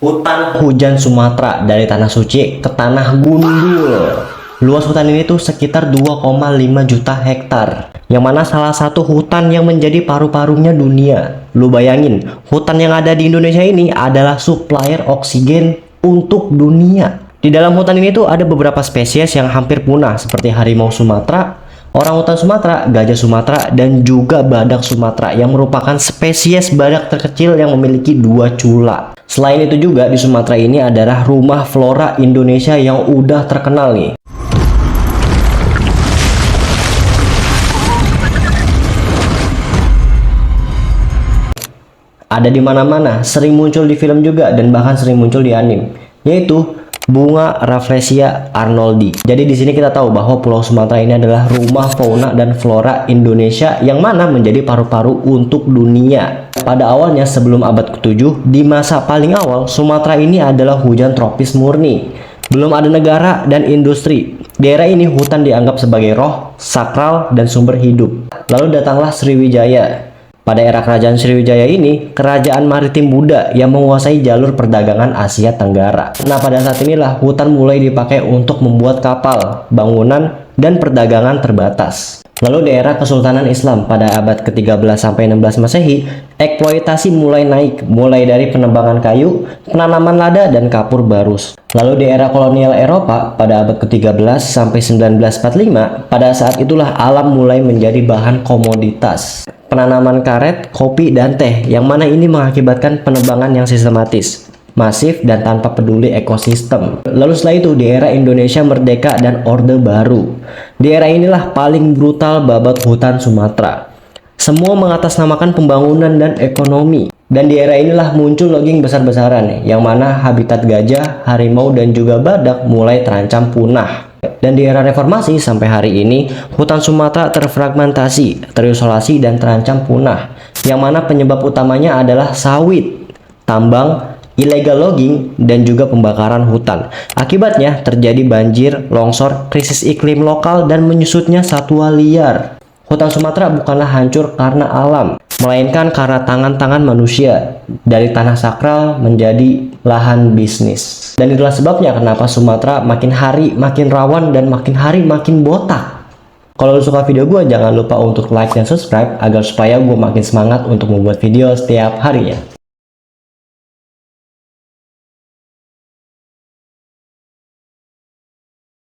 Hutan hujan Sumatera dari tanah suci ke tanah gundul. Luas hutan ini tuh sekitar 2,5 juta hektar. Yang mana salah satu hutan yang menjadi paru-parunya dunia. Lu bayangin, hutan yang ada di Indonesia ini adalah supplier oksigen untuk dunia. Di dalam hutan ini tuh ada beberapa spesies yang hampir punah seperti harimau Sumatera, orangutan Sumatera, gajah Sumatera, dan juga badak Sumatera yang merupakan spesies badak terkecil yang memiliki 2 cula. Selain itu juga di Sumatera ini adalah rumah flora Indonesia yang udah terkenal nih. Ada di mana-mana, sering muncul di film juga dan bahkan sering muncul di anime, yaitu bunga Rafflesia arnoldi. Jadi di sini kita tahu bahwa Pulau Sumatera ini adalah rumah fauna dan flora Indonesia yang mana menjadi paru-paru untuk dunia. Pada awalnya sebelum abad ke-7, di masa paling awal Sumatera ini adalah hujan tropis murni. Belum ada negara dan industri. Di era ini hutan dianggap sebagai roh, sakral, dan sumber hidup. Lalu datanglah Sriwijaya. Pada era kerajaan Sriwijaya ini, kerajaan maritim Buddha yang menguasai jalur perdagangan Asia Tenggara. Nah, pada saat inilah hutan mulai dipakai untuk membuat kapal, bangunan, dan perdagangan terbatas. Lalu di era Kesultanan Islam pada abad ke-13 sampai 16 Masehi, eksploitasi mulai naik, mulai dari penebangan kayu, penanaman lada, dan kapur barus. Lalu di era kolonial Eropa pada abad ke-13 sampai 1945, pada saat itulah alam mulai menjadi bahan komoditas. Penanaman karet, kopi, dan teh, yang mana ini mengakibatkan penebangan yang sistematis, masif, dan tanpa peduli ekosistem. Lalu setelah itu di era Indonesia Merdeka dan Orde Baru. Di era inilah paling brutal babat hutan Sumatera. Semua mengatasnamakan pembangunan dan ekonomi. Dan di era inilah muncul logging besar-besaran, yang mana habitat gajah, harimau, dan juga badak mulai terancam punah. Dan di era reformasi sampai hari ini, hutan Sumatera terfragmentasi, terisolasi, dan terancam punah. Yang mana penyebab utamanya adalah sawit, tambang, illegal logging, dan juga pembakaran hutan. Akibatnya terjadi banjir, longsor, krisis iklim lokal, dan menyusutnya satwa liar. Hutan Sumatera bukanlah hancur karena alam, melainkan karena tangan-tangan manusia, dari tanah sakral menjadi lahan bisnis. Dan itulah sebabnya kenapa Sumatera makin hari makin rawan dan makin hari makin botak. Kalau lu suka video gue, jangan lupa untuk like dan subscribe agar supaya gue makin semangat untuk membuat video setiap harinya.